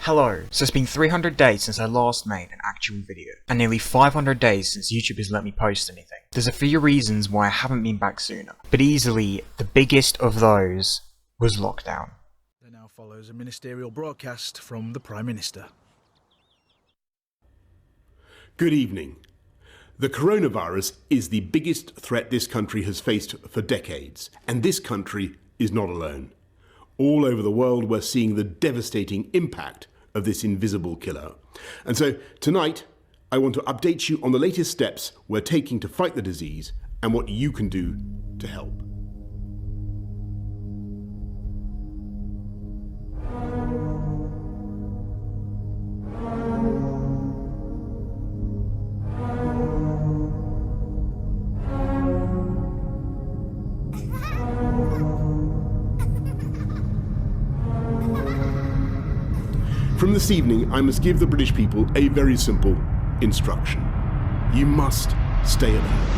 Hello, so it's been 300 days since I last made an actual video, and nearly 500 days since YouTube has let me post anything. There's a few reasons why I haven't been back sooner, but easily the biggest of those was lockdown. There now follows a ministerial broadcast from the Prime Minister. Good evening. The coronavirus is the biggest threat this country has faced for decades, and this country is not alone. All over the world we're seeing the devastating impact of this invisible killer. And so tonight I want to update you on the latest steps we're taking to fight the disease and what you can do to help. From this evening, I must give the British people a very simple instruction. You must stay at home.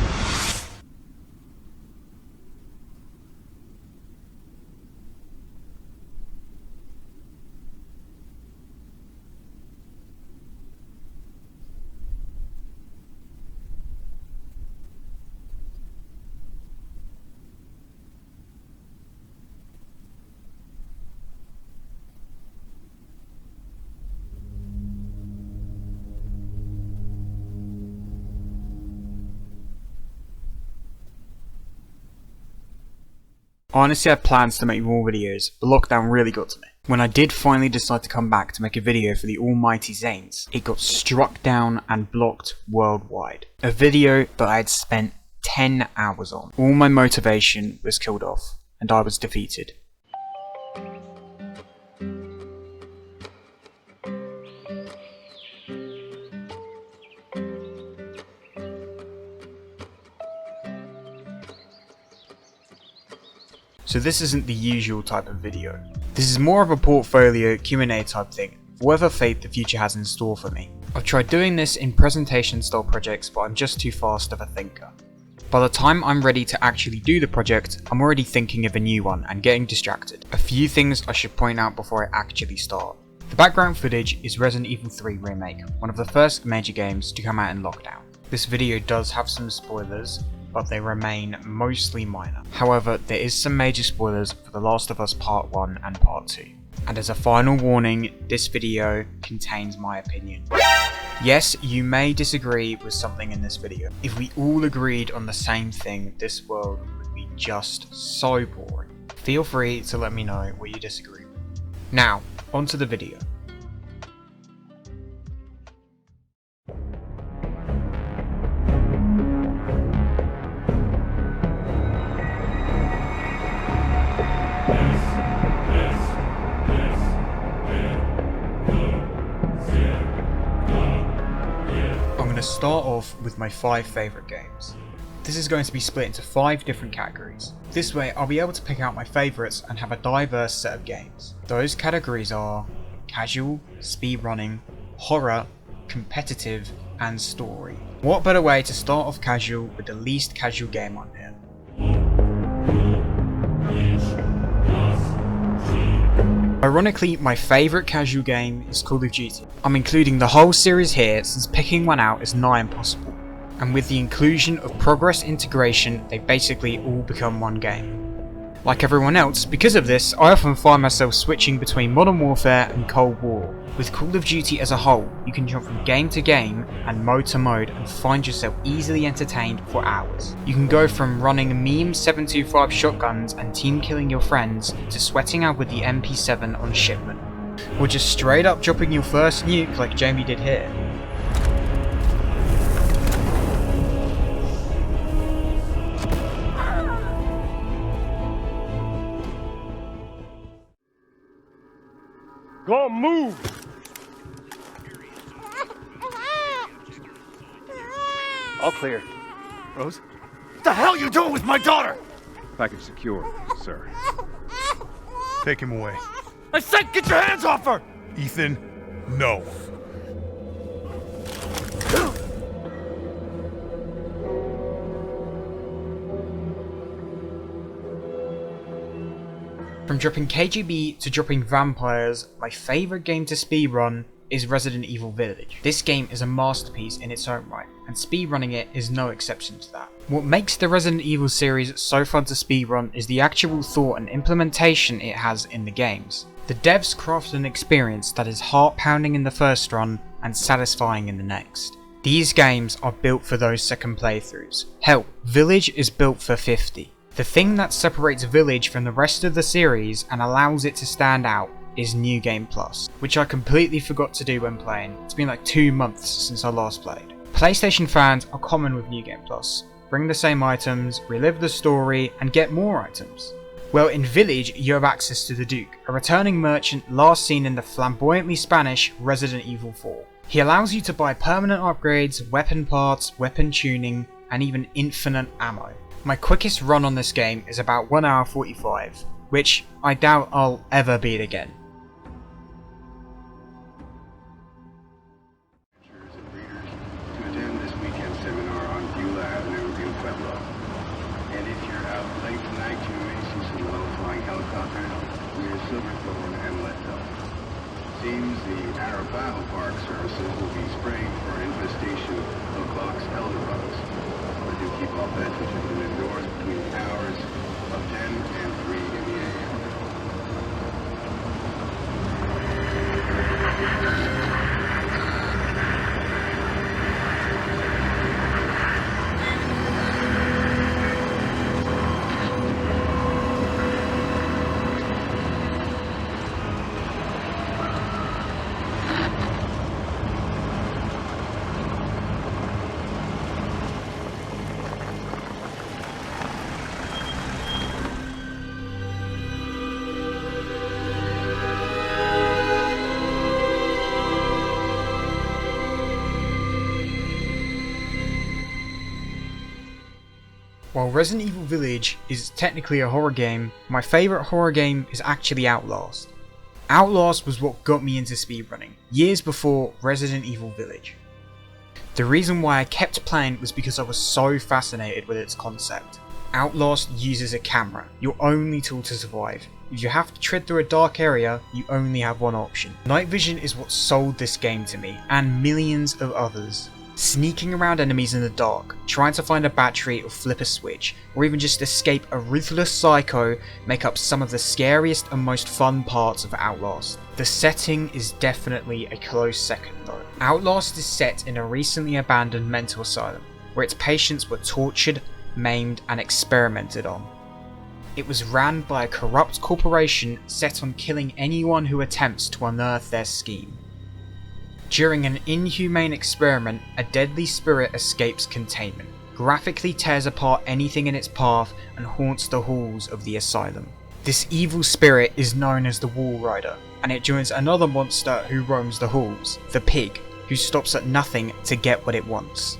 I honestly had plans to make more videos, but lockdown really got to me. When I did finally decide to come back to make a video for the almighty Saints, it got struck down and blocked worldwide. A video that I had spent 10 hours on. All my motivation was killed off, and I was defeated. So this isn't the usual type of video. This is more of a portfolio Q&A type thing, whatever fate the future has in store for me. I've tried doing this in presentation style projects, but I'm just too fast of a thinker. By the time I'm ready to actually do the project, I'm already thinking of a new one and getting distracted. A few things I should point out before I actually start. The background footage is Resident Evil 3 Remake, one of the first major games to come out in lockdown. This video does have some spoilers, but they remain mostly minor. However, there is some major spoilers for The Last of Us Part 1 and Part 2. And as a final warning, this video contains my opinion. Yes, you may disagree with something in this video. If we all agreed on the same thing, this world would be just so boring. Feel free to let me know what you disagree with. Now, onto the video. Start off with my 5 favourite games. This is going to be split into 5 different categories. This way I'll be able to pick out my favourites and have a diverse set of games. Those categories are casual, speedrunning, horror, competitive and story. What better way to start off casual with the least casual game on here? Ironically, my favourite casual game is Call of Duty. I'm including the whole series here since picking one out is nigh impossible. And with the inclusion of progress integration, they basically all become one game. Like everyone else, because of this, I often find myself switching between Modern Warfare and Cold War. With Call of Duty as a whole, you can jump from game to game and mode to mode and find yourself easily entertained for hours. You can go from running meme 725 shotguns and team killing your friends to sweating out with the MP7 on shipment. Or just straight up dropping your first nuke like Jamie did here. Go on, move! All clear. Rose? What the hell are you doing with my daughter? Package secure, sir. Take him away. I said get your hands off her! Ethan, no. From dropping KGB to dropping vampires, my favourite game to speedrun is Resident Evil Village. This game is a masterpiece in its own right, and speedrunning it is no exception to that. What makes the Resident Evil series so fun to speedrun is the actual thought and implementation it has in the games. The devs crafted an experience that is heart-pounding in the first run and satisfying in the next. These games are built for those second playthroughs. Hell, Village is built for 50. The thing that separates Village from the rest of the series and allows it to stand out is New Game Plus, which I completely forgot to do when playing. It's been like 2 months since I last played. PlayStation fans are common with New Game Plus. Bring the same items, relive the story, and get more items. Well, in Village, you have access to the Duke, a returning merchant last seen in the flamboyantly Spanish Resident Evil 4. He allows you to buy permanent upgrades, weapon parts, weapon tuning, and even infinite ammo. My quickest run on this game is about 1 hour 45, which I doubt I'll ever beat again. To attend this weekend seminar on Beulah Avenue in Pueblo. And if you're out late tonight, you may see some low-flying helicopters near Silverthorne and Leadville. Seems the Arapaho Park services will be spraying for infestation of box elderbugs. But do keep all pets and children indoors between the hours of 10 and 3 in the a.m. While Resident Evil Village is technically a horror game, my favourite horror game is actually Outlast. Outlast was what got me into speedrunning, years before Resident Evil Village. The reason why I kept playing was because I was so fascinated with its concept. Outlast uses a camera, your only tool to survive. If you have to tread through a dark area, you only have one option. Night vision is what sold this game to me, and millions of others. Sneaking around enemies in the dark, trying to find a battery or flip a switch, or even just escape a ruthless psycho make up some of the scariest and most fun parts of Outlast. The setting is definitely a close second though. Outlast is set in a recently abandoned mental asylum, where its patients were tortured, maimed, and experimented on. It was ran by a corrupt corporation set on killing anyone who attempts to unearth their scheme. During an inhumane experiment, a deadly spirit escapes containment, graphically tears apart anything in its path, and haunts the halls of the asylum. This evil spirit is known as the Wall Rider, and it joins another monster who roams the halls, the Pig, who stops at nothing to get what it wants.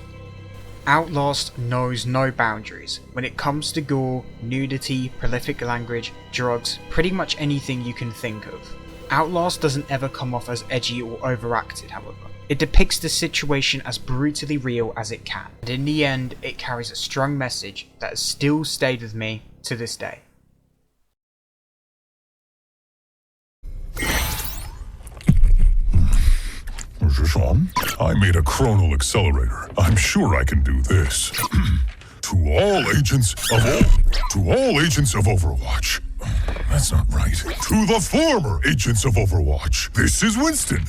Outlast knows no boundaries when it comes to gore, nudity, prolific language, drugs, pretty much anything you can think of. Outlast doesn't ever come off as edgy or overacted, however. It depicts the situation as brutally real as it can, and in the end it carries a strong message that has still stayed with me to this day. I made a chronal accelerator. I'm sure I can do this. To all agents of Overwatch. That's not right. To the former agents of Overwatch. This is Winston.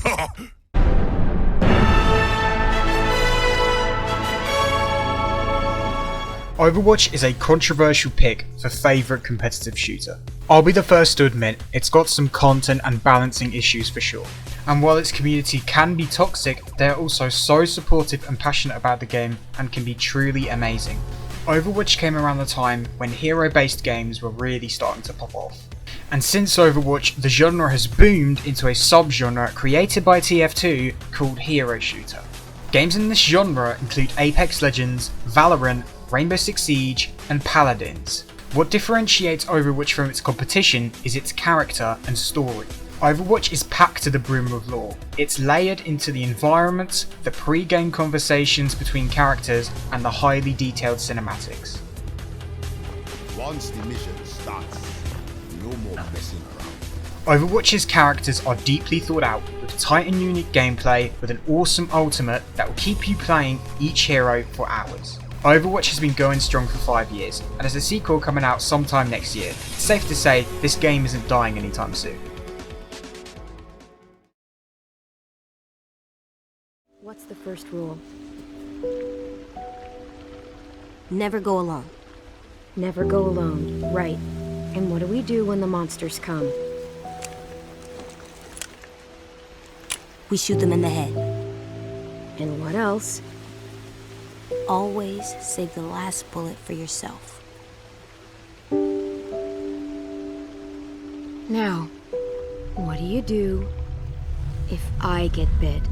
Overwatch is a controversial pick for favourite competitive shooter. I'll be the first to admit, it's got some content and balancing issues for sure. And while its community can be toxic, they're also so supportive and passionate about the game and can be truly amazing. Overwatch came around the time when hero-based games were really starting to pop off. And since Overwatch, the genre has boomed into a sub-genre created by TF2 called Hero Shooter. Games in this genre include Apex Legends, Valorant, Rainbow Six Siege, and Paladins. What differentiates Overwatch from its competition is its character and story. Overwatch is packed to the brim with lore. It's layered into the environments, the pre-game conversations between characters, and the highly detailed cinematics. Once the mission starts, No more messing around. Overwatch's characters are deeply thought out, with tight and unique gameplay, with an awesome ultimate that will keep you playing each hero for hours. Overwatch has been going strong for 5 years, and there's a sequel coming out sometime next year. It's safe to say this game isn't dying anytime soon. What's the first rule? Never go alone. Never go alone, right. And what do we do when the monsters come? We shoot them in the head. And what else? Always save the last bullet for yourself. Now, what do you do if I get bit?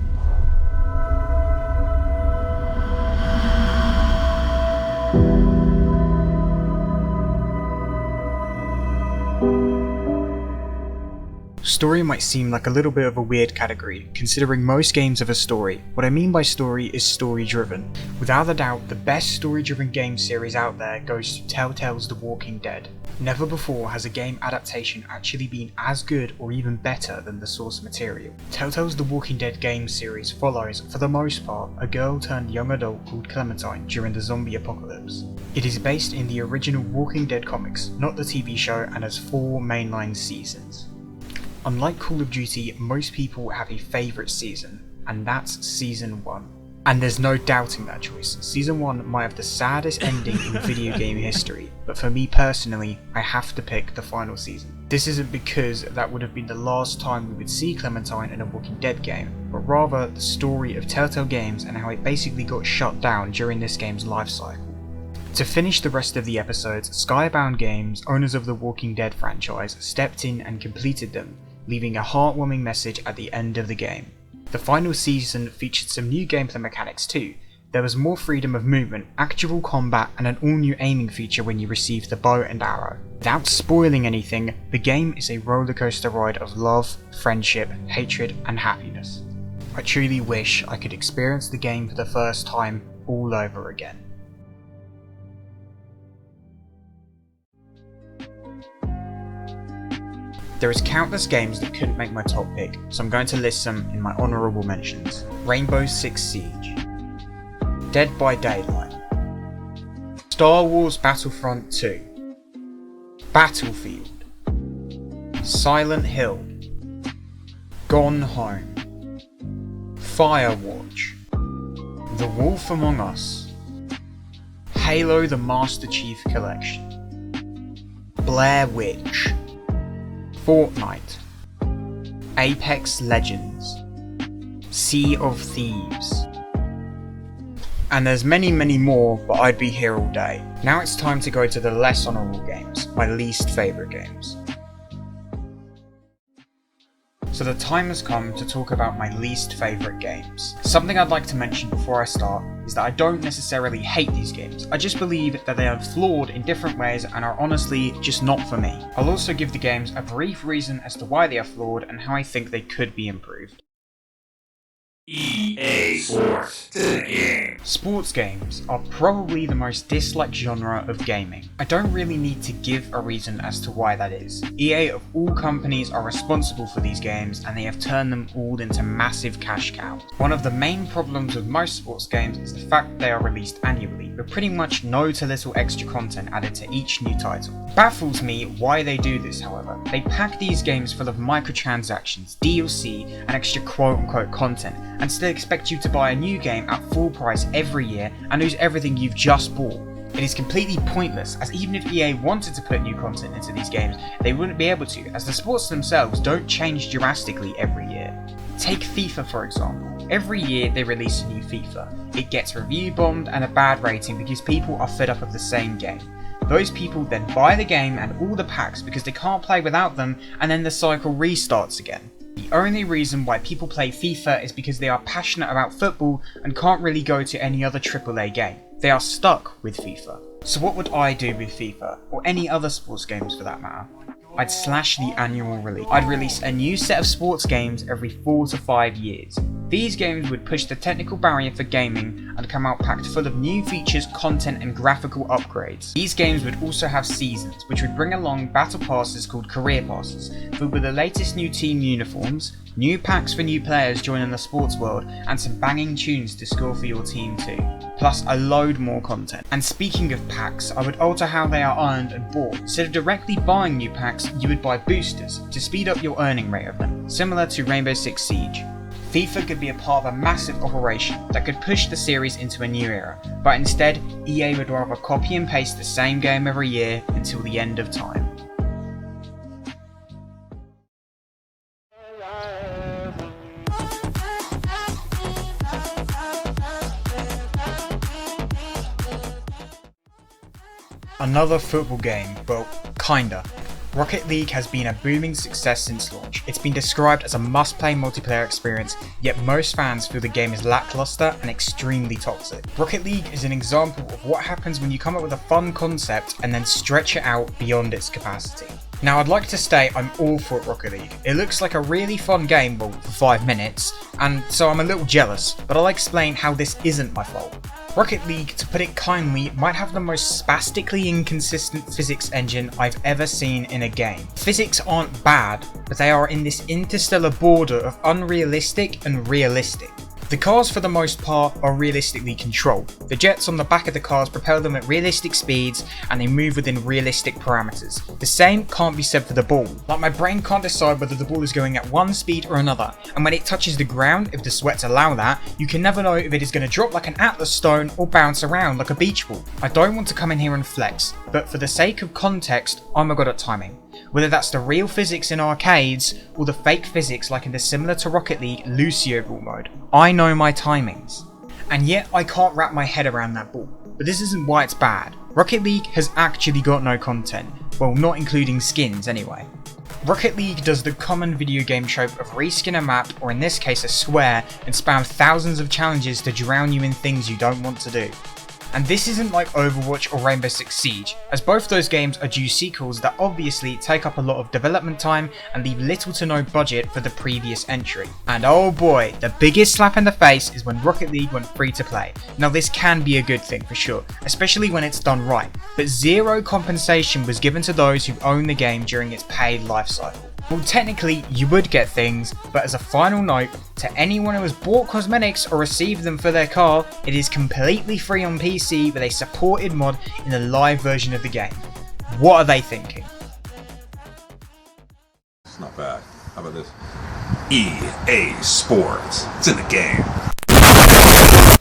Story might seem like a little bit of a weird category, considering most games have a story. What I mean by story is story driven. Without a doubt, the best story driven game series out there goes to Telltale's The Walking Dead. Never before has a game adaptation actually been as good or even better than the source material. Telltale's The Walking Dead game series follows, for the most part, a girl turned young adult called Clementine during the zombie apocalypse. It is based in the original Walking Dead comics, not the TV show, and has 4 mainline seasons. Unlike Call of Duty, most people have a favourite season, and that's Season 1. And there's no doubting that choice. Season 1 might have the saddest ending in video game history, but for me personally, I have to pick the final season. This isn't because that would have been the last time we would see Clementine in a Walking Dead game, but rather the story of Telltale Games and how it basically got shut down during this game's life cycle. To finish the rest of the episodes, Skybound Games, owners of the Walking Dead franchise, stepped in and completed them, leaving a heartwarming message at the end of the game. The final season featured some new gameplay mechanics too. There was more freedom of movement, actual combat, and an all-new aiming feature when you received the bow and arrow. Without spoiling anything, the game is a rollercoaster ride of love, friendship, hatred, and happiness. I truly wish I could experience the game for the first time all over again. There is countless games that couldn't make my top pick, so I'm going to list some in my honourable mentions. Rainbow Six Siege, Dead by Daylight, Star Wars Battlefront 2, Battlefield, Silent Hill, Gone Home, Firewatch, The Wolf Among Us, Halo the Master Chief Collection, Blair Witch, Fortnite, Apex Legends, Sea of Thieves, and there's many more, but I'd be here all day. Now it's time to go to the less honourable games, my least favourite games. So the time has come to talk about my least favourite games. Something I'd like to mention before I start is that I don't necessarily hate these games, I just believe that they are flawed in different ways and are honestly just not for me. I'll also give the games a brief reason as to why they are flawed and how I think they could be improved. EA Sports game. Sports games are probably the most disliked genre of gaming. I don't really need to give a reason as to why that is. EA of all companies are responsible for these games and they have turned them all into massive cash cows. One of the main problems with most sports games is the fact that they are released annually, with pretty much no to little extra content added to each new title. It baffles me why they do this, however. They pack these games full of microtransactions, DLC, and extra quote-unquote content, and still expect you to buy a new game at full price every year and lose everything you've just bought. It is completely pointless, as even if EA wanted to put new content into these games, they wouldn't be able to, as the sports themselves don't change drastically every year. Take FIFA for example. Every year they release a new FIFA. It gets review bombed and a bad rating because people are fed up of the same game. Those people then buy the game and all the packs because they can't play without them, and then the cycle restarts again. The only reason why people play FIFA is because they are passionate about football and can't really go to any other AAA game. They are stuck with FIFA. So what would I do with FIFA, or any other sports games for that matter? I'd slash the annual release. I'd release a new set of sports games every 4 to 5 years. These games would push the technical barrier for gaming and come out packed full of new features, content and graphical upgrades. These games would also have seasons, which would bring along battle passes called career passes, filled with the latest new team uniforms, new packs for new players joining the sports world, and some banging tunes to score for your team too. Plus a load more content. And speaking of packs, I would alter how they are earned and bought. Instead of directly buying new packs, you would buy boosters to speed up your earning rate of them, similar to Rainbow Six Siege. FIFA could be a part of a massive operation that could push the series into a new era, but instead EA would rather copy and paste the same game every year until the end of time. Another football game, well, kinda. Rocket League has been a booming success since launch. It's been described as a must-play multiplayer experience, yet most fans feel the game is lackluster and extremely toxic. Rocket League is an example of what happens when you come up with a fun concept and then stretch it out beyond its capacity. Now I'd like to state I'm all for Rocket League. It looks like a really fun game, well, for 5 minutes, and so I'm a little jealous, but I'll explain how this isn't my fault. Rocket League, to put it kindly, might have the most spastically inconsistent physics engine I've ever seen in a game. Physics aren't bad, but they are in this interstellar border of unrealistic and realistic. The cars for the most part are realistically controlled. The jets on the back of the cars propel them at realistic speeds and they move within realistic parameters. The same can't be said for the ball. Like my brain can't decide whether the ball is going at one speed or another, and when it touches the ground, if the sweats allow that, you can never know if it is going to drop like an Atlas stone or bounce around like a beach ball. I don't want to come in here and flex, but for the sake of context, I'm a god at timing. Whether that's the real physics in arcades or the fake physics like in the similar to Rocket League Lucio ball mode, I know my timings. And yet I can't wrap my head around that ball. But this isn't why it's bad. Rocket League has actually got no content, well, not including skins anyway. Rocket League does the common video game trope of reskin a map, or in this case a square, and spam thousands of challenges to drown you in things you don't want to do. And this isn't like Overwatch or Rainbow Six Siege, as both those games are due sequels that obviously take up a lot of development time and leave little to no budget for the previous entry. And oh boy, the biggest slap in the face is when Rocket League went free to play. Now this can be a good thing for sure, especially when it's done right, but zero compensation was given to those who own the game during its paid lifecycle. Well, technically you would get things, but as a final note, to anyone who has bought cosmetics or received them for their car, it is completely free on PC with a supported mod in the live version of the game. What are they thinking? It's not bad. How about this? EA Sports. It's in the game.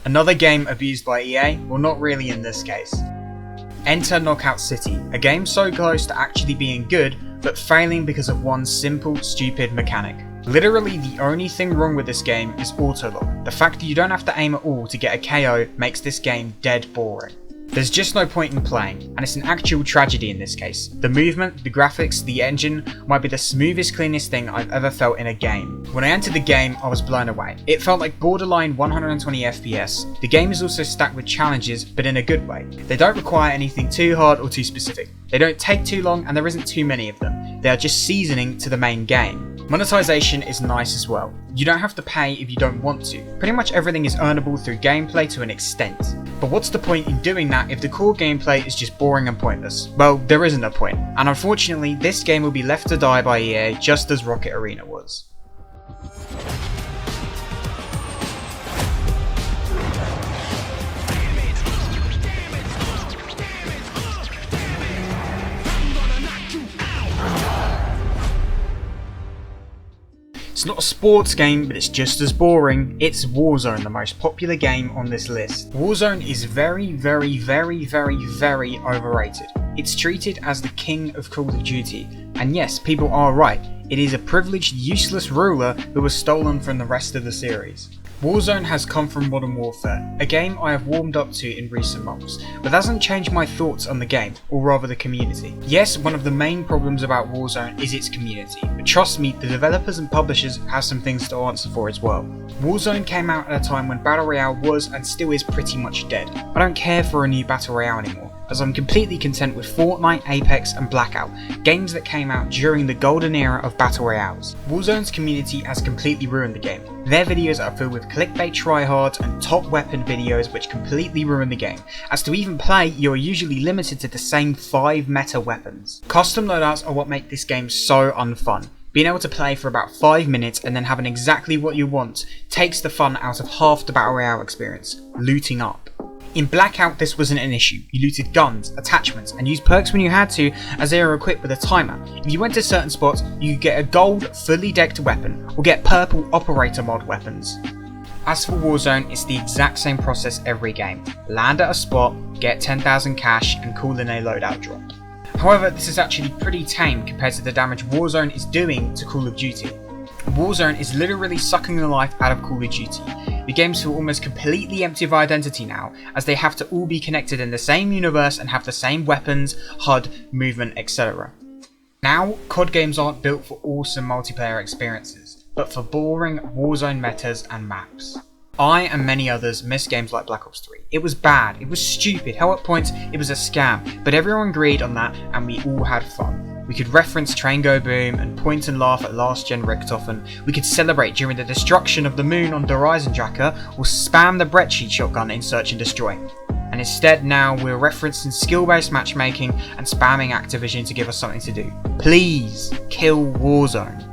Another game abused by EA? Well, not really in this case. Enter Knockout City, a game so close to actually being good, but failing because of one simple, stupid mechanic. Literally the only thing wrong with this game is autolock. The fact that you don't have to aim at all to get a KO makes this game dead boring. There's just no point in playing, and it's an actual tragedy in this case. The movement, the graphics, the engine might be the smoothest, cleanest thing I've ever felt in a game. When I entered the game, I was blown away. It felt like borderline 120 FPS. The game is also stacked with challenges, but in a good way. They don't require anything too hard or too specific. They don't take too long, and there isn't too many of them. They are just seasoning to the main game. Monetization is nice as well. You don't have to pay if you don't want to. Pretty much everything is earnable through gameplay to an extent. But what's the point in doing that if the core gameplay is just boring and pointless? Well, there isn't a point, and unfortunately this game will be left to die by EA just as Rocket Arena was. It's not a sports game, but it's just as boring. It's Warzone, the most popular game on this list. Warzone is very overrated. It's treated as the king of Call of Duty, and yes, people are right. It is a privileged, useless ruler who was stolen from the rest of the series. Warzone has come from Modern Warfare, a game I have warmed up to in recent months, but that hasn't changed my thoughts on the game, or rather the community. Yes, one of the main problems about Warzone is its community, but trust me, the developers and publishers have some things to answer for as well. Warzone came out at a time when Battle Royale was and still is pretty much dead. I don't care for a new Battle Royale anymore. as I'm completely content with Fortnite, Apex and Blackout, games that came out during the golden era of battle royales. Warzone's community has completely ruined the game. Their videos are filled with clickbait tryhards and top weapon videos which completely ruin the game, as to even play you are usually limited to the same 5 meta weapons. Custom loadouts are what make this game so unfun. Being able to play for about 5 minutes and then having exactly what you want takes the fun out of half the battle royale experience, looting up. In Blackout this wasn't an issue. You looted guns, attachments and used perks when you had to, as they are equipped with a timer. If you went to certain spots you could get a gold fully decked weapon or get purple operator mod weapons. As for Warzone, it's the exact same process every game. Land at a spot, get 10,000 cash and call in a loadout drop. However, this is actually pretty tame compared to the damage Warzone is doing to Call of Duty. Warzone is literally sucking the life out of Call of Duty. The games feel almost completely empty of identity now, as they have to all be connected in the same universe and have the same weapons, HUD, movement, etc. Now, COD games aren't built for awesome multiplayer experiences, but for boring Warzone metas and maps. I and many others miss games like Black Ops 3. It was bad, it was stupid, hell at points it was a scam, but everyone agreed on that and we all had fun. We could reference Train Go Boom and point and laugh at last gen Richtofen. We could celebrate during the destruction of the moon on Horizon Tracker or spam the Brecci shotgun in Search and Destroy. And instead now we're referencing skill based matchmaking and spamming Activision to give us something to do. Please kill Warzone.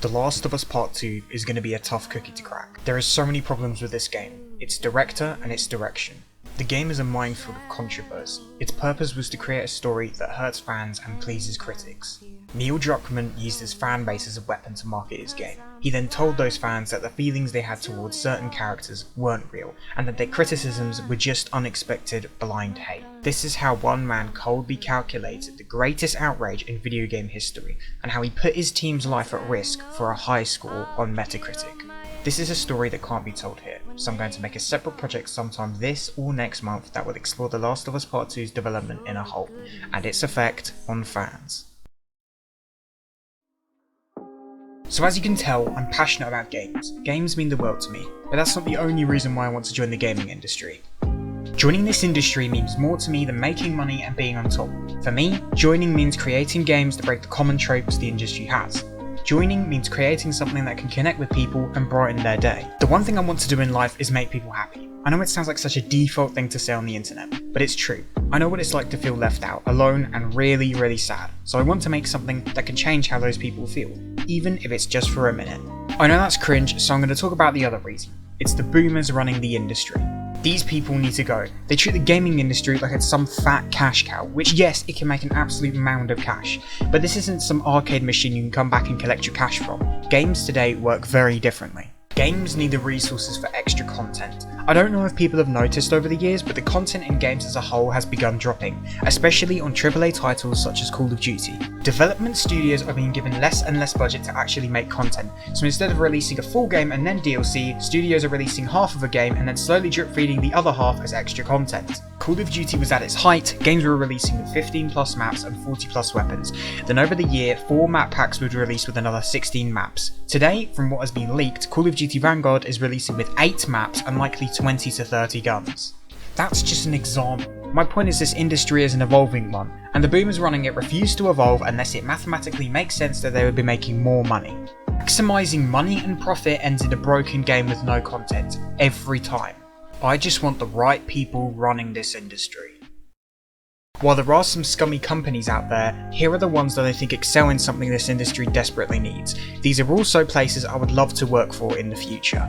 The Last of Us Part 2 is going to be a tough cookie to crack. There are so many problems with this game, its director and its direction. The game is a minefield of controversy. Its purpose was to create a story that hurts fans and pleases critics. Neil Druckmann used his fan base as a weapon to market his game. He then told those fans that the feelings they had towards certain characters weren't real, and that their criticisms were just unexpected blind hate. This is how one man coldly calculated the greatest outrage in video game history, and how he put his team's life at risk for a high score on Metacritic. This is a story that can't be told here, so I'm going to make a separate project sometime this or next month that will explore The Last of Us Part 2's development in a whole, and its effect on fans. So as you can tell, I'm passionate about games. Games mean the world to me, but that's not the only reason why I want to join the gaming industry. Joining this industry means more to me than making money and being on top. For me, joining means creating games that break the common tropes the industry has. Joining means creating something that can connect with people and brighten their day. The one thing I want to do in life is make people happy. I know it sounds like such a default thing to say on the internet, but it's true. I know what it's like to feel left out, alone and really, really sad. So I want to make something that can change how those people feel, even if it's just for a minute. I know that's cringe, so I'm going to talk about the other reason. It's the boomers running the industry. These people need to go. They treat the gaming industry like it's some fat cash cow, which yes, it can make an absolute mound of cash, but this isn't some arcade machine you can come back and collect your cash from. Games today work very differently. Games need the resources for extra content. I don't know if people have noticed over the years, but the content in games as a whole has begun dropping, especially on AAA titles such as Call of Duty. Development studios are being given less and less budget to actually make content, so instead of releasing a full game and then DLC, studios are releasing half of a game and then slowly drip feeding the other half as extra content. Call of Duty was at its height, games were releasing with 15 plus maps and 40 plus weapons. Then over the year, 4 map packs would release with another 16 maps. Today, from what has been leaked, Call of Duty Vanguard is releasing with 8 maps and likely 20 to 30 guns. That's just an example. My point is this industry is an evolving one, and the boomers running it refuse to evolve unless it mathematically makes sense that they would be making more money. Maximising money and profit ends in a broken game with no content, every time. I just want the right people running this industry. While there are some scummy companies out there, here are the ones that I think excel in something this industry desperately needs. These are also places I would love to work for in the future.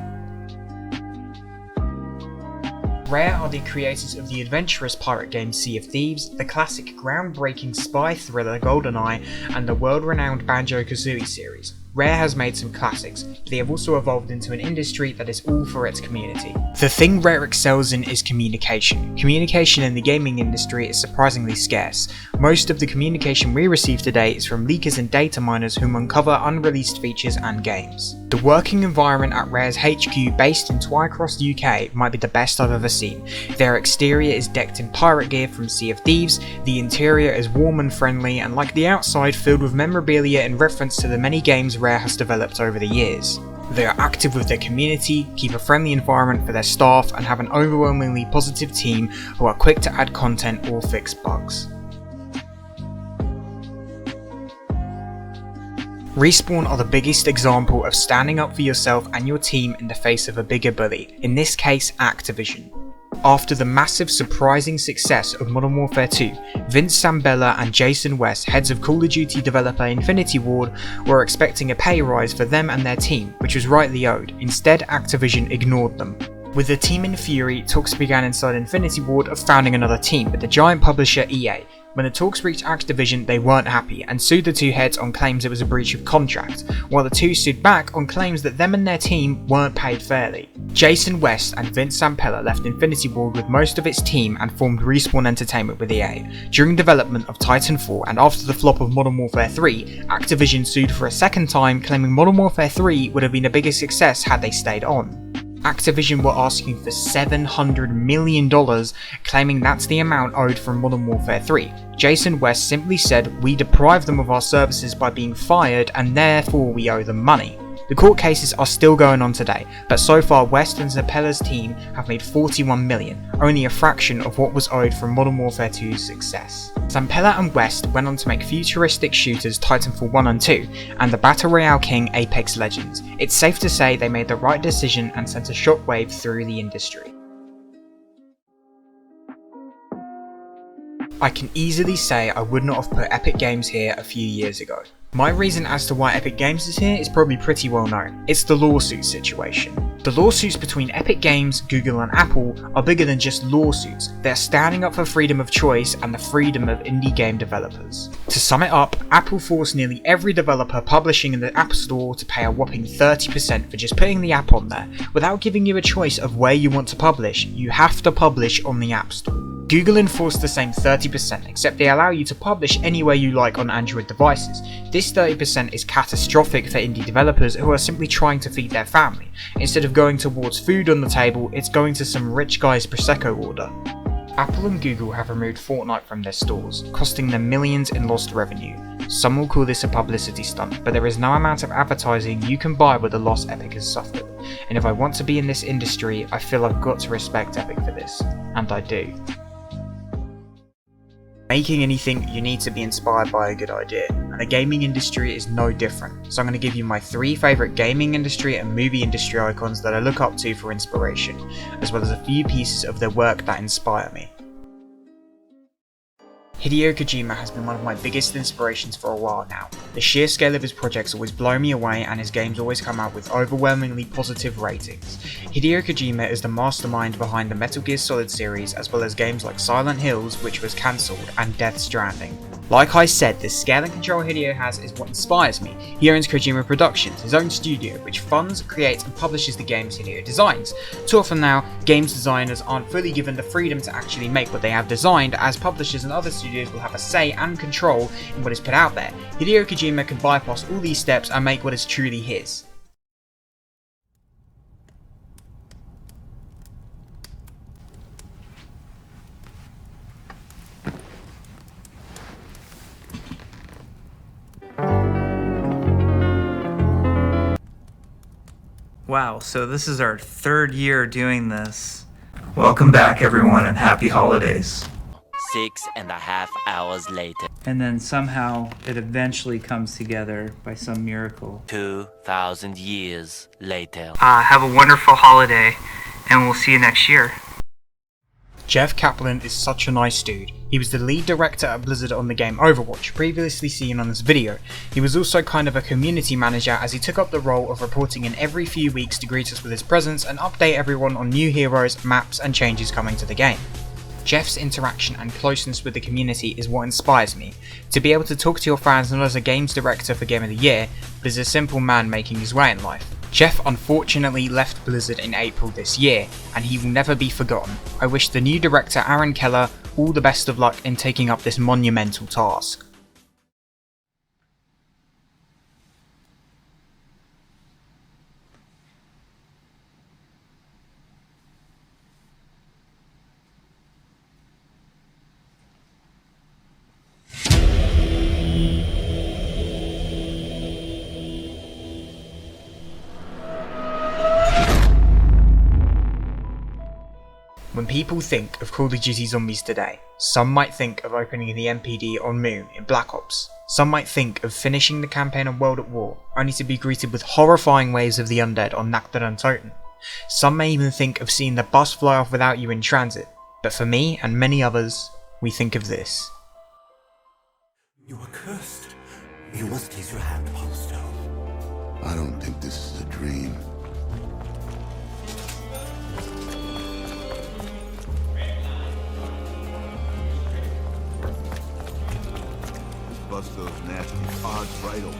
Rare are the creators of the adventurous pirate game Sea of Thieves, the classic groundbreaking spy thriller GoldenEye, and the world-renowned Banjo-Kazooie series. Rare has made some classics, but they have also evolved into an industry that is all for its community. The thing Rare excels in is communication. Communication in the gaming industry is surprisingly scarce. Most of the communication we receive today is from leakers and data miners who uncover unreleased features and games. The working environment at Rare's HQ, based in Twycross, UK, might be the best I've ever seen. Their exterior is decked in pirate gear from Sea of Thieves, the interior is warm and friendly, and like the outside, filled with memorabilia in reference to the many games Rare has developed over the years. They are active with their community, keep a friendly environment for their staff, and have an overwhelmingly positive team who are quick to add content or fix bugs. Respawn are the biggest example of standing up for yourself and your team in the face of a bigger bully, in this case Activision. After the massive surprising success of Modern Warfare 2, Vince Zambella and Jason West, heads of Call of Duty developer Infinity Ward, were expecting a pay rise for them and their team, which was rightly owed. Instead, Activision ignored them. With the team in fury, talks began inside Infinity Ward of founding another team with the giant publisher EA. When the talks reached Activision, they weren't happy and sued the two heads on claims it was a breach of contract, while the two sued back on claims that them and their team weren't paid fairly. Jason West and Vince Zampella left Infinity Ward with most of its team and formed Respawn Entertainment with EA. During development of Titanfall and after the flop of Modern Warfare 3, Activision sued for a second time, claiming Modern Warfare 3 would have been a bigger success had they stayed on. Activision were asking for $700 million, claiming that's the amount owed from Modern Warfare 3. Jason West simply said, "We deprived them of our services by being fired and therefore we owe them money." The court cases are still going on today, but so far West and Zampella's team have made $41 million, only a fraction of what was owed from Modern Warfare 2's success. Zampella and West went on to make futuristic shooters Titanfall 1 and 2, and the Battle Royale king Apex Legends. It's safe to say they made the right decision and sent a shockwave through the industry. I can easily say I would not have put Epic Games here a few years ago. My reason as to why Epic Games is here is probably pretty well known. It's the lawsuit situation. The lawsuits between Epic Games, Google and Apple are bigger than just lawsuits. They're standing up for freedom of choice and the freedom of indie game developers. To sum it up, Apple forced nearly every developer publishing in the App Store to pay a whopping 30% for just putting the app on there. Without giving you a choice of where you want to publish, you have to publish on the App Store. Google enforced the same 30%, except they allow you to publish anywhere you like on Android devices. This 30% is catastrophic for indie developers who are simply trying to feed their family. Instead of going towards food on the table, it's going to some rich guy's Prosecco order. Apple and Google have removed Fortnite from their stores, costing them millions in lost revenue. Some will call this a publicity stunt, but there is no amount of advertising you can buy with the loss Epic has suffered. And if I want to be in this industry, I feel I've got to respect Epic for this. And I do. Making anything, you need to be inspired by a good idea, and the gaming industry is no different. So I'm going to give you my 3 favourite gaming industry and movie industry icons that I look up to for inspiration, as well as a few pieces of their work that inspire me. Hideo Kojima has been one of my biggest inspirations for a while now. The sheer scale of his projects always blow me away and his games always come out with overwhelmingly positive ratings. Hideo Kojima is the mastermind behind the Metal Gear Solid series, as well as games like Silent Hills, which was cancelled, and Death Stranding. Like I said, the scale and control Hideo has is what inspires me. He owns Kojima Productions, his own studio, which funds, creates and publishes the games Hideo designs. Too often now, games designers aren't fully given the freedom to actually make what they have designed, as publishers and other studios will have a say and control in what is put out there. Hideo Kojima can bypass all these steps and make what is truly his. Wow, so this is our 3rd year doing this. Welcome back everyone and happy holidays. 6.5 hours later. And then somehow it eventually comes together by some miracle. 2,000 years later. Have a wonderful holiday, and we'll see you next year. Jeff Kaplan is such a nice dude. He was the lead director at Blizzard on the game Overwatch, previously seen on this video. He was also kind of a community manager, as he took up the role of reporting in every few weeks to greet us with his presence and update everyone on new heroes, maps and changes coming to the game. Jeff's interaction and closeness with the community is what inspires me. To be able to talk to your fans not as a games director for Game of the Year, but as a simple man making his way in life. Jeff unfortunately left Blizzard in April this year, and he will never be forgotten. I wish the new director Aaron Keller all the best of luck in taking up this monumental task. When people think of Call of Duty Zombies today, some might think of opening the MPD on Moon in Black Ops. Some might think of finishing the campaign on World at War, only to be greeted with horrifying waves of the undead on Nakhdar Toten. Some may even think of seeing the bus fly off without you in transit, but for me and many others, we think of this. You are cursed. You must kiss your hand upon the stone. I don't think this is a dream. Bust those nasty pods right open.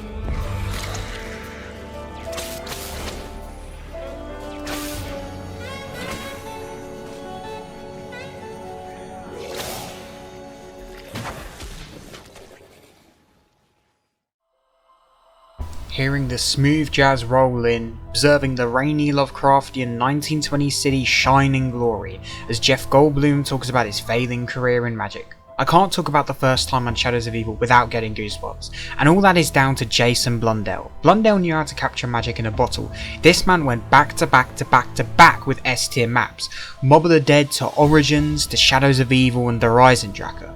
Hearing the smooth jazz roll in, observing the rainy Lovecraftian 1920s city shine in glory as Jeff Goldblum talks about his failing career in magic. I can't talk about the first time on Shadows of Evil without getting goosebumps, and all that is down to Jason Blundell. Blundell knew how to capture magic in a bottle. This man went back to back to back to back with S tier maps, Mob of the Dead to Origins to Shadows of Evil and the Horizon Tracker.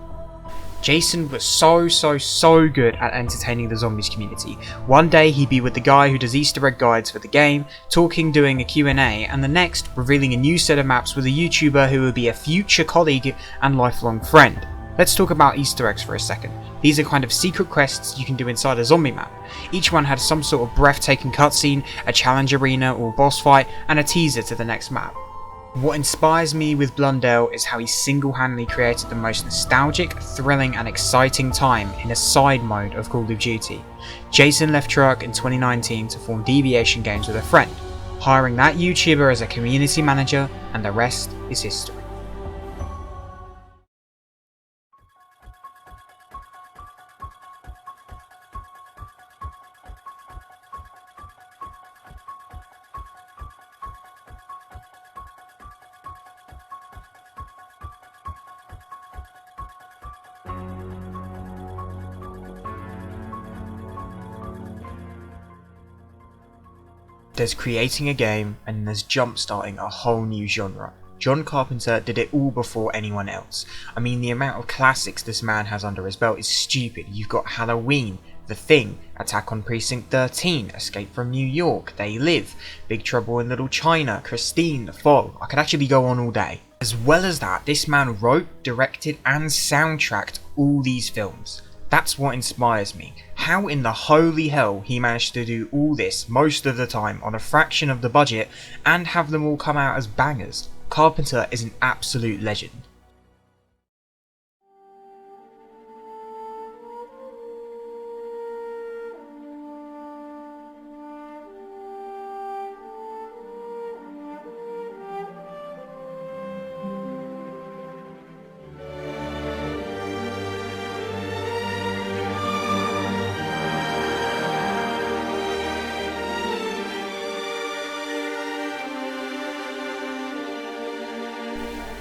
Jason was so good at entertaining the zombies community. One day he'd be with the guy who does Easter egg guides for the game, talking, doing a Q&A, and the next revealing a new set of maps with a YouTuber who would be a future colleague and lifelong friend. Let's talk about Easter eggs for a second. These are kind of secret quests you can do inside a zombie map. Each one had some sort of breathtaking cutscene, a challenge arena or boss fight, and a teaser to the next map. What inspires me with Blundell is how he single-handedly created the most nostalgic, thrilling and exciting time in a side mode of Call of Duty. Jason left Treyarch in 2019 to form Deviation Games with a friend, hiring that YouTuber as a community manager, and the rest is history. There's creating a game, and there's jump-starting a whole new genre. John Carpenter did it all before anyone else. I mean, the amount of classics this man has under his belt is stupid. You've got Halloween, The Thing, Attack on Precinct 13, Escape from New York, They Live, Big Trouble in Little China, Christine, The Fog. I could actually go on all day. As well as that, this man wrote, directed and soundtracked all these films. That's what inspires me. How in the holy hell he managed to do all this most of the time on a fraction of the budget and have them all come out as bangers. Carpenter is an absolute legend.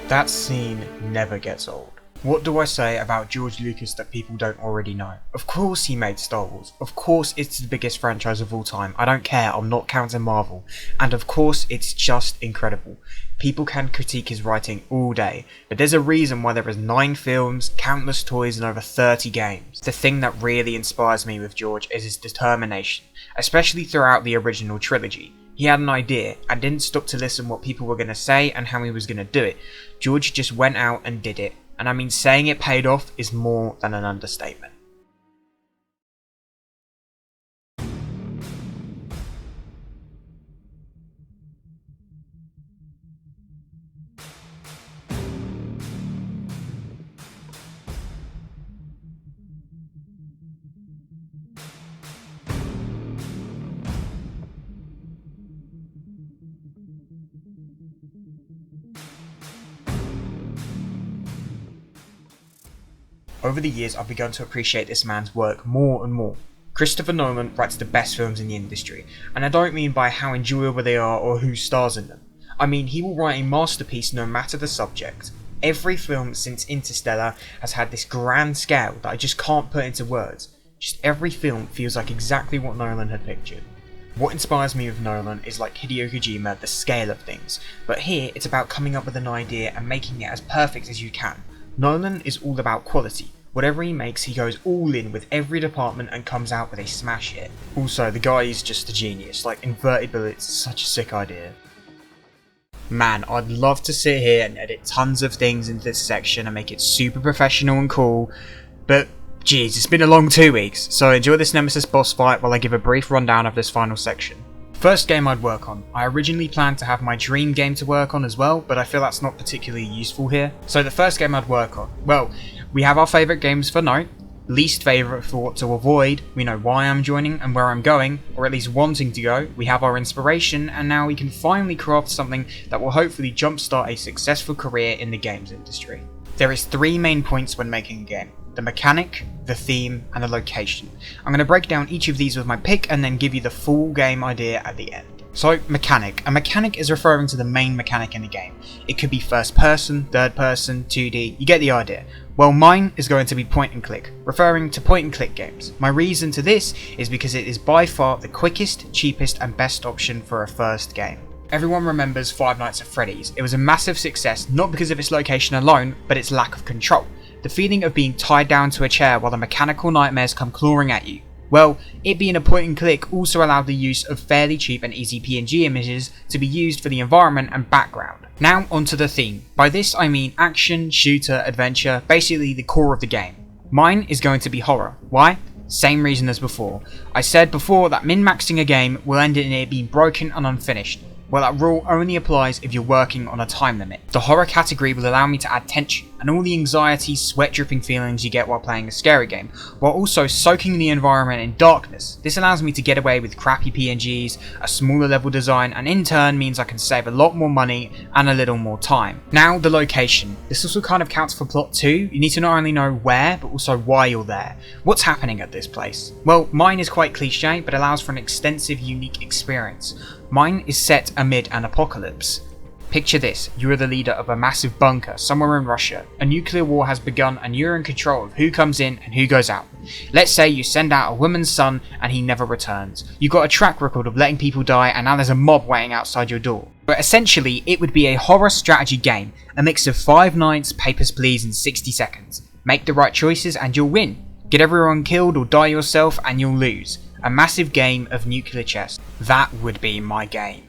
That scene never gets old. What do I say about George Lucas that people don't already know? Of course he made Star Wars. Of course it's the biggest franchise of all time. I don't care, I'm not counting Marvel. And of course it's just incredible. People can critique his writing all day, but there's a reason why there is 9 films, countless toys and over 30 games. The thing that really inspires me with George is his determination, especially throughout the original trilogy. He had an idea and didn't stop to listen what people were going to say and how he was going to do it. George just went out and did it. And I mean, saying it paid off is more than an understatement. Over the years, I've begun to appreciate this man's work more and more. Christopher Nolan writes the best films in the industry, and I don't mean by how enjoyable they are or who stars in them. I mean, he will write a masterpiece no matter the subject. Every film since Interstellar has had this grand scale that I just can't put into words. Just every film feels like exactly what Nolan had pictured. What inspires me with Nolan is, like Hideo Kojima, the scale of things, but here it's about coming up with an idea and making it as perfect as you can. Nolan is all about quality. Whatever he makes, he goes all in with every department and comes out with a smash hit. Also, the guy is just a genius. Like, inverted bullets is such a sick idea. Man, I'd love to sit here and edit tons of things into this section and make it super professional and cool, but geez, it's been a long 2 weeks, so enjoy this Nemesis boss fight while I give a brief rundown of this final section. First game I'd work on. I originally planned to have my dream game to work on as well, but I feel that's not particularly useful here. So the first game I'd work on, well, we have our favourite games for note, least favourite for what to avoid, we know why I'm joining and where I'm going, or at least wanting to go, we have our inspiration, and now we can finally craft something that will hopefully jumpstart a successful career in the games industry. There is 3 main points when making a game: the mechanic, the theme, and the location. I'm going to break down each of these with my pick and then give you the full game idea at the end. So, mechanic. A mechanic is referring to the main mechanic in the game. It could be first person, third person, 2D, you get the idea. Well, mine is going to be point and click, referring to point and click games. My reason to this is because it is by far the quickest, cheapest, and best option for a first game. Everyone remembers Five Nights at Freddy's. It was a massive success, not because of its location alone, but its lack of control. The feeling of being tied down to a chair while the mechanical nightmares come clawing at you. Well, it being a point and click also allowed the use of fairly cheap and easy PNG images to be used for the environment and background. Now onto the theme. By this I mean action, shooter, adventure, basically the core of the game. Mine is going to be horror. Why? Same reason as before. I said before that min-maxing a game will end in it being broken and unfinished. Well, that rule only applies if you're working on a time limit. The horror category will allow me to add tension and all the anxiety, sweat dripping feelings you get while playing a scary game, while also soaking the environment in darkness. This allows me to get away with crappy PNGs, a smaller level design, and in turn means I can save a lot more money and a little more time. Now, the location. This also kind of counts for plot too. You need to not only know where, but also why you're there. What's happening at this place? Well, mine is quite cliche, but allows for an extensive, unique experience. Mine is set amid an apocalypse. Picture this, you are the leader of a massive bunker somewhere in Russia. A nuclear war has begun and you're in control of who comes in and who goes out. Let's say you send out a woman's son and he never returns. You've got a track record of letting people die and now there's a mob waiting outside your door. But essentially, it would be a horror strategy game, a mix of Five Nights, Papers, Please in 60 seconds. Make the right choices and you'll win. Get everyone killed or die yourself and you'll lose. A massive game of nuclear chess. That would be my game.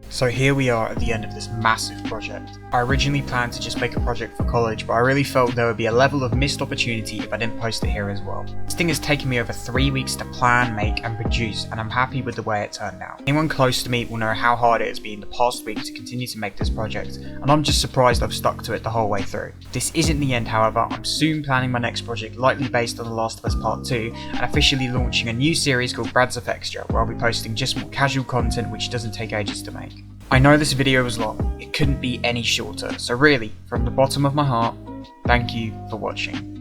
So here we are at the end of this massive project. I originally planned to just make a project for college, but I really felt there would be a level of missed opportunity if I didn't post it here as well. This thing has taken me over 3 weeks to plan, make and produce, and I'm happy with the way it turned out. Anyone close to me will know how hard it has been the past week to continue to make this project, and I'm just surprised I've stuck to it the whole way through. This isn't the end, however. I'm soon planning my next project, likely based on The Last of Us Part 2, and officially launching a new series called Brad's of Extra, where I'll be posting just more casual content which doesn't take ages to make. I know this video was long, it couldn't be any shorter, so really, from the bottom of my heart, thank you for watching.